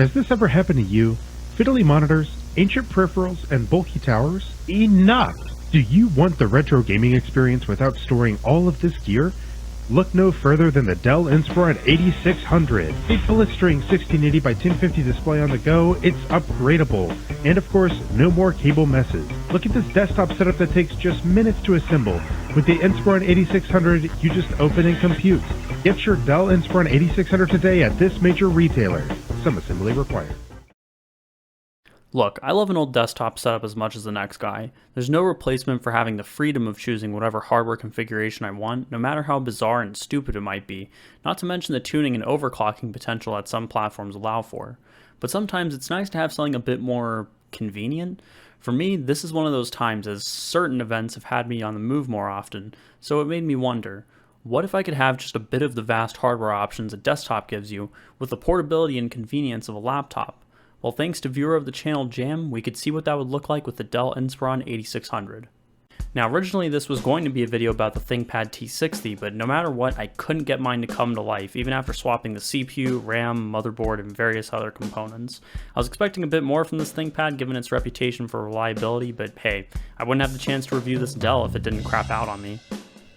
Has this ever happened to you? Fiddly monitors, ancient peripherals, and bulky towers? Enough! Do you want the retro gaming experience without storing all of this gear? Look no further than the Dell Insprion 8600. A blistering 1680 by 1050 display on the go, it's upgradable. And of course, no more cable messes. Look at this desktop setup that takes just minutes to assemble. With the Inspiron 8600, you just open and compute. Get your Dell Insprion 8600 today at this major retailer. Some assembly required. Look, I love an old desktop setup as much as the next guy. There's no replacement for having the freedom of choosing whatever hardware configuration I want, no matter how bizarre and stupid it might be, not to mention the tuning and overclocking potential that some platforms allow for. But sometimes it's nice to have something a bit more convenient. For me, this is one of those times, as certain events have had me on the move more often, so it made me wonder, what if I could have just a bit of the vast hardware options a desktop gives you, with the portability and convenience of a laptop? Well, thanks to viewer of the channel Jam, we could see what that would look like with the Dell Insprion 8600. Now originally this was going to be a video about the ThinkPad T60, but no matter what, I couldn't get mine to come to life, even after swapping the CPU, RAM, motherboard, and various other components. I was expecting a bit more from this ThinkPad given its reputation for reliability, but hey, I wouldn't have the chance to review this Dell if it didn't crap out on me.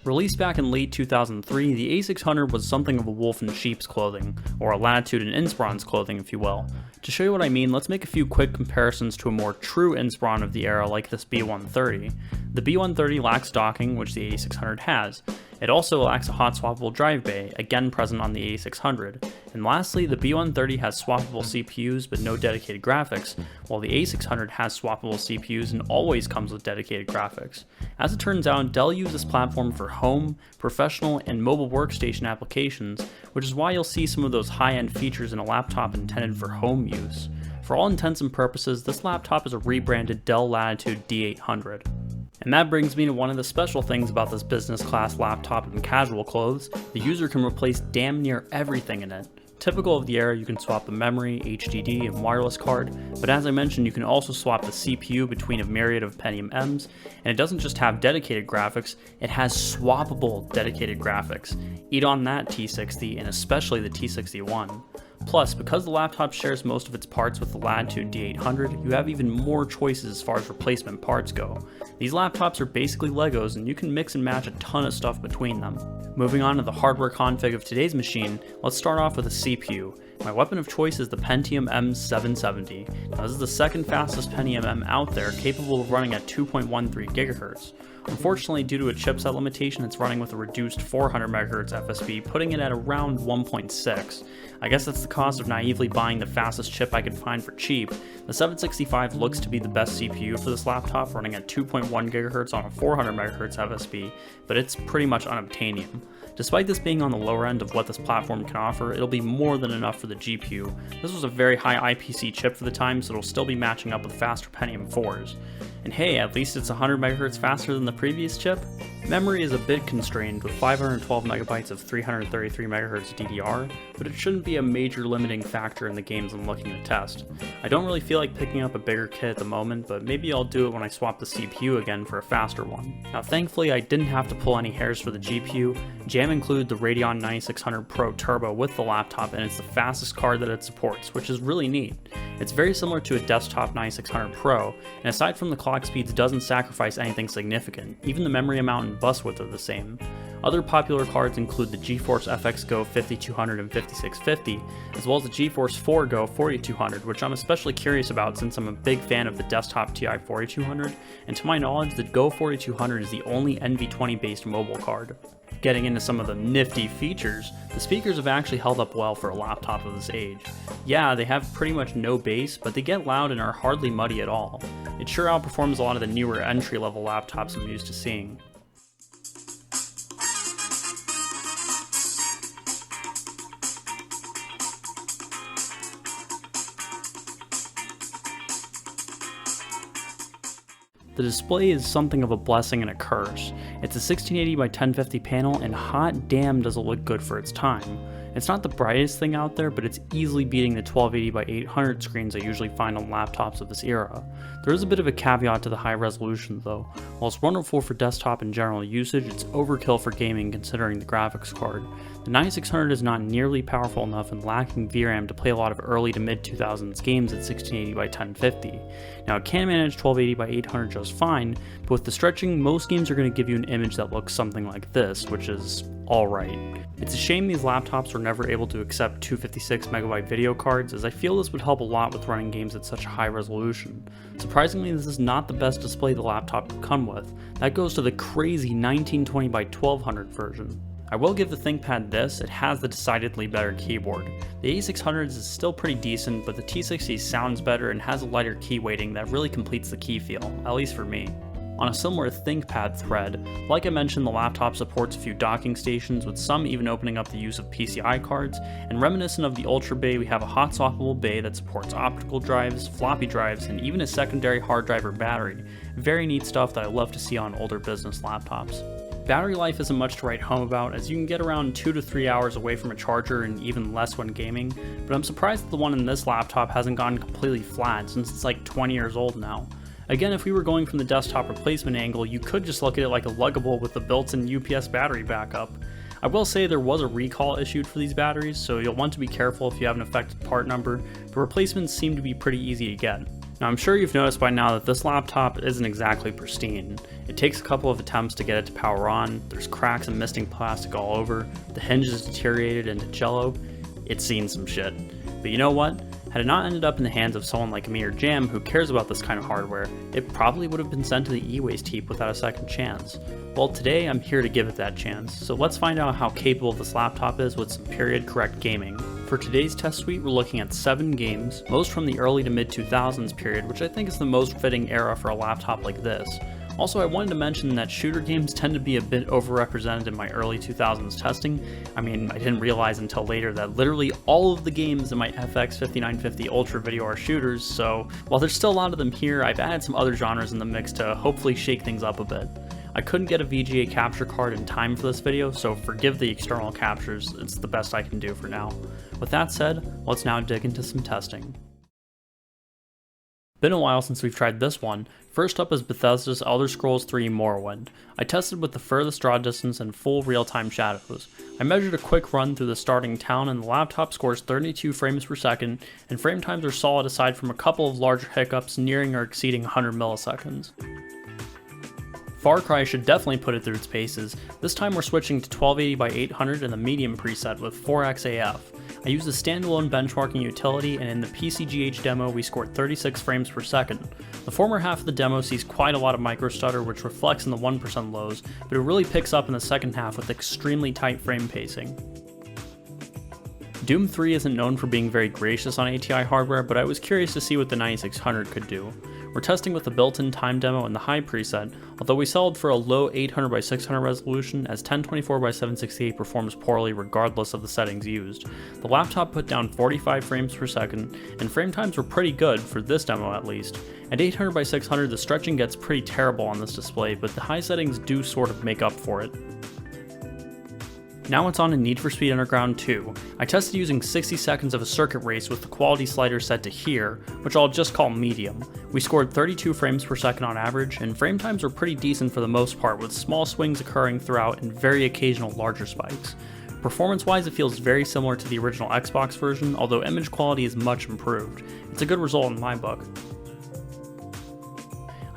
Released back in late 2003, the A600 was something of a wolf in sheep's clothing, or a Latitude in Inspiron's clothing if you will. To show you what I mean, let's make a few quick comparisons to a more true Inspiron of the era like this B130. The B130 lacks docking, which the A600 has. It also lacks a hot swappable drive bay, again present on the A600. And lastly, the B130 has swappable CPUs but no dedicated graphics, while the A600 has swappable CPUs and always comes with dedicated graphics. As it turns out, Dell used this platform for home, professional, and mobile workstation applications, which is why you'll see some of those high-end features in a laptop intended for home use. For all intents and purposes, this laptop is a rebranded Dell Latitude D800. And that brings me to one of the special things about this business class laptop in casual clothes. The user can replace damn near everything in it. Typical of the era, you can swap the memory, HDD, and wireless card, but as I mentioned, you can also swap the CPU between a myriad of Pentium M's, and it doesn't just have dedicated graphics, it has swappable dedicated graphics. Eat on that T60, and especially the T61. Plus, because the laptop shares most of its parts with the Latitude D800, you have even more choices as far as replacement parts go. These laptops are basically Legos and you can mix and match a ton of stuff between them. Moving on to the hardware config of today's machine, let's start off with a CPU. My weapon of choice is the Pentium M770. Now this is the second fastest Pentium M out there, capable of running at 2.13 GHz. Unfortunately, due to a chipset limitation, it's running with a reduced 400 MHz FSB, putting it at around 1.6. I guess that's the cost of naively buying the fastest chip I could find for cheap. The 765 looks to be the best CPU for this laptop, running at 2.1 GHz on a 400 MHz FSB, but it's pretty much unobtainium. Despite this being on the lower end of what this platform can offer, it'll be more than enough for the GPU. This was a very high IPC chip for the time, so it'll still be matching up with faster Pentium 4s. And hey, at least it's 100 MHz faster than the previous chip. Memory is a bit constrained with 512 MB of 333 MHz DDR, but it shouldn't be a major limiting factor in the games I'm looking to test. I don't really feel like picking up a bigger kit at the moment, but maybe I'll do it when I swap the CPU again for a faster one. Now thankfully I didn't have to pull any hairs for the GPU. Jam included the Radeon 9600 Pro Turbo with the laptop, and it's the fastest card that it supports, which is really neat. It's very similar to a desktop 9600 Pro, and aside from the clock speeds, doesn't sacrifice anything significant. Even the memory amount and bus width are the same. Other popular cards include the GeForce FX Go 5200 and 5650, as well as the GeForce 4 Go 4200, which I'm especially curious about since I'm a big fan of the desktop TI 4200, and to my knowledge, the Go 4200 is the only NV20 based mobile card. Getting into some of the nifty features, the speakers have actually held up well for a laptop of this age. Yeah, they have pretty much no bass, but they get loud and are hardly muddy at all. It sure outperforms a lot of the newer entry-level laptops I'm used to seeing. The display is something of a blessing and a curse. It's a 1680 by 1050 panel, and hot damn does it look good for its time. It's not the brightest thing out there, but it's easily beating the 1280 by 800 screens I usually find on laptops of this era. There is a bit of a caveat to the high resolution though. While it's wonderful for desktop and general usage, it's overkill for gaming considering the graphics card. The 9600 is not nearly powerful enough and lacking VRAM to play a lot of early to mid 2000s games at 1680 by 1050. Now it can manage 1280 by 800 just fine, but with the stretching, most games are going to give you an image that looks something like this, which is alright. It's a shame these laptops were never able to accept 256MB video cards, as I feel this would help a lot with running games at such a high resolution. Surprisingly, this is not the best display the laptop could come with. That goes to the crazy 1920 by 1200 version. I will give the ThinkPad this, it has the decidedly better keyboard. The A600s is still pretty decent, but the T60 sounds better and has a lighter key weighting that really completes the key feel, at least for me. On a similar ThinkPad thread, like I mentioned, the laptop supports a few docking stations, with some even opening up the use of PCI cards, and reminiscent of the Ultra Bay, we have a hot swappable bay that supports optical drives, floppy drives, and even a secondary hard drive or battery. Very neat stuff that I love to see on older business laptops. Battery life isn't much to write home about, as you can get around 2 to 3 hours away from a charger and even less when gaming, but I'm surprised that the one in this laptop hasn't gone completely flat since it's like 20 years old now. Again, if we were going from the desktop replacement angle, you could just look at it like a luggable with the built-in UPS battery backup. I will say there was a recall issued for these batteries, so you'll want to be careful if you have an affected part number, but replacements seem to be pretty easy to get. Now I'm sure you've noticed by now that this laptop isn't exactly pristine. It takes a couple of attempts to get it to power on, there's cracks and misting plastic all over, the hinge is deteriorated into jello. It's seen some shit. But you know what? Had it not ended up in the hands of someone like me or Jam who cares about this kind of hardware, it probably would have been sent to the e-waste heap without a second chance. Well, today I'm here to give it that chance, so let's find out how capable this laptop is with some period correct gaming. For today's test suite, we're looking at 7 games, most from the early to mid 2000s period, which I think is the most fitting era for a laptop like this. Also, I wanted to mention that shooter games tend to be a bit overrepresented in my early 2000s testing. I mean, I didn't realize until later that literally all of the games in my FX 5950 Ultra video are shooters, so while there's still a lot of them here, I've added some other genres in the mix to hopefully shake things up a bit. I couldn't get a VGA capture card in time for this video, so forgive the external captures, it's the best I can do for now. With that said, let's now dig into some testing. Been a while since we've tried this one. First up is Bethesda's Elder Scrolls 3 Morrowind. I tested with the furthest draw distance and full real-time shadows. I measured a quick run through the starting town and the laptop scores 32 frames per second, and frame times are solid aside from a couple of larger hiccups nearing or exceeding 100 milliseconds. Far Cry should definitely put it through its paces. This time we're switching to 1280 by 800 in the medium preset with 4x AF. I used a standalone benchmarking utility, and in the PCGH demo we scored 36 frames per second. The former half of the demo sees quite a lot of micro stutter, which reflects in the 1% lows, but it really picks up in the second half with extremely tight frame pacing. Doom 3 isn't known for being very gracious on ATI hardware, but I was curious to see what the 9600 could do. We're testing with the built-in time demo in the high preset, although we settled for a low 800 by 600 resolution, as 1024 by 768 performs poorly regardless of the settings used. The laptop put down 45 frames per second, and frame times were pretty good, for this demo at least. At 800 by 600 the stretching gets pretty terrible on this display, but the high settings do sort of make up for it. Now it's on to Need for Speed Underground 2. I tested using 60 seconds of a circuit race with the quality slider set to here, which I'll just call medium. We scored 32 frames per second on average, and frame times were pretty decent for the most part, with small swings occurring throughout and very occasional larger spikes. Performance-wise, it feels very similar to the original Xbox version, although image quality is much improved. It's a good result in my book.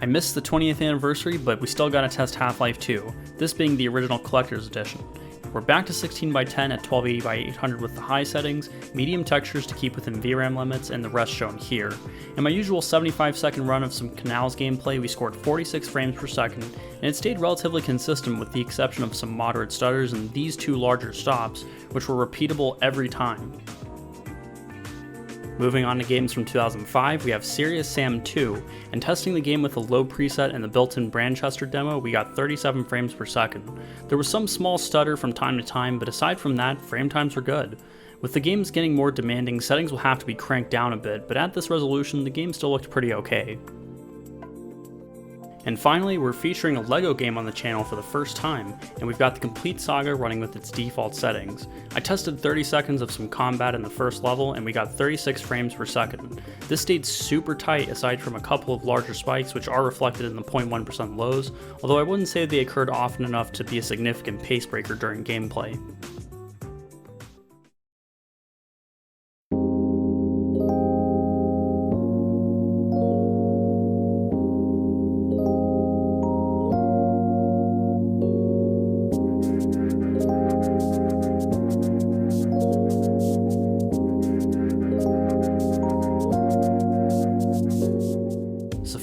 I missed the 20th anniversary, but we still gotta test Half-Life 2, this being the original Collector's Edition. We're back to 16 by 10 at 1280 by 800 with the high settings, medium textures to keep within VRAM limits, and the rest shown here. In my usual 75-second run of some Canals gameplay, we scored 46 frames per second, and it stayed relatively consistent with the exception of some moderate stutters and these 2 larger stops, which were repeatable every time. Moving on to games from 2005, we have Serious Sam 2, and testing the game with a low preset and the built-in Branchester demo, we got 37 frames per second. There was some small stutter from time to time, but aside from that, frame times were good. With the games getting more demanding, settings will have to be cranked down a bit, but at this resolution, the game still looked pretty okay. And finally, we're featuring a LEGO game on the channel for the first time, and we've got the complete saga running with its default settings. I tested 30 seconds of some combat in the first level, and we got 36 frames per second. This stayed super tight aside from a couple of larger spikes which are reflected in the 0.1% lows, although I wouldn't say they occurred often enough to be a significant pace breaker during gameplay.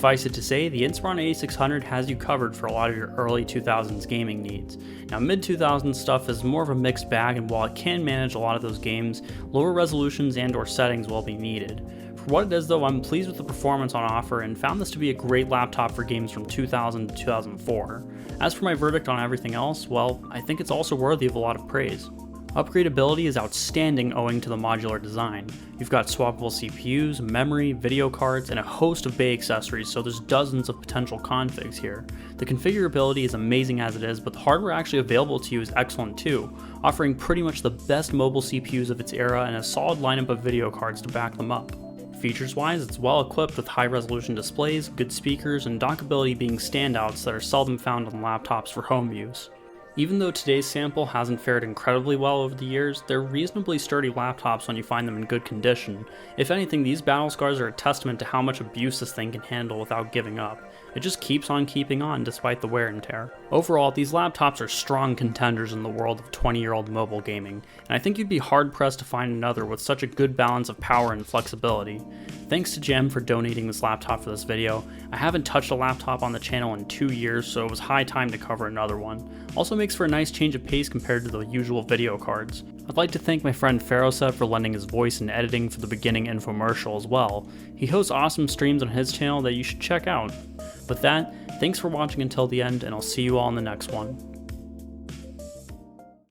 Suffice it to say, the Inspiron 8600 has you covered for a lot of your early 2000s gaming needs. Now, mid-2000s stuff is more of a mixed bag, and while it can manage a lot of those games, lower resolutions and/or settings will be needed. For what it is though, I'm pleased with the performance on offer and found this to be a great laptop for games from 2000 to 2004. As for my verdict on everything else, well, I think it's also worthy of a lot of praise. Upgradability is outstanding owing to the modular design. You've got swappable CPUs, memory, video cards, and a host of bay accessories, so there's dozens of potential configs here. The configurability is amazing as it is, but the hardware actually available to you is excellent too, offering pretty much the best mobile CPUs of its era and a solid lineup of video cards to back them up. Features-wise, it's well equipped with high-resolution displays, good speakers, and dockability being standouts that are seldom found on laptops for home use. Even though today's sample hasn't fared incredibly well over the years, they're reasonably sturdy laptops when you find them in good condition. If anything, these battle scars are a testament to how much abuse this thing can handle without giving up. It just keeps on keeping on despite the wear and tear. Overall, these laptops are strong contenders in the world of 20-year-old mobile gaming, and I think you'd be hard-pressed to find another with such a good balance of power and flexibility. Thanks to Jem for donating this laptop for this video. I haven't touched a laptop on the channel in 2 years, so it was high time to cover another one. Also makes for a nice change of pace compared to the usual video cards. I'd like to thank my friend Pharoset for lending his voice and editing for the beginning infomercial as well. He hosts awesome streams on his channel that you should check out. With that, thanks for watching until the end, and I'll see you all in the next one.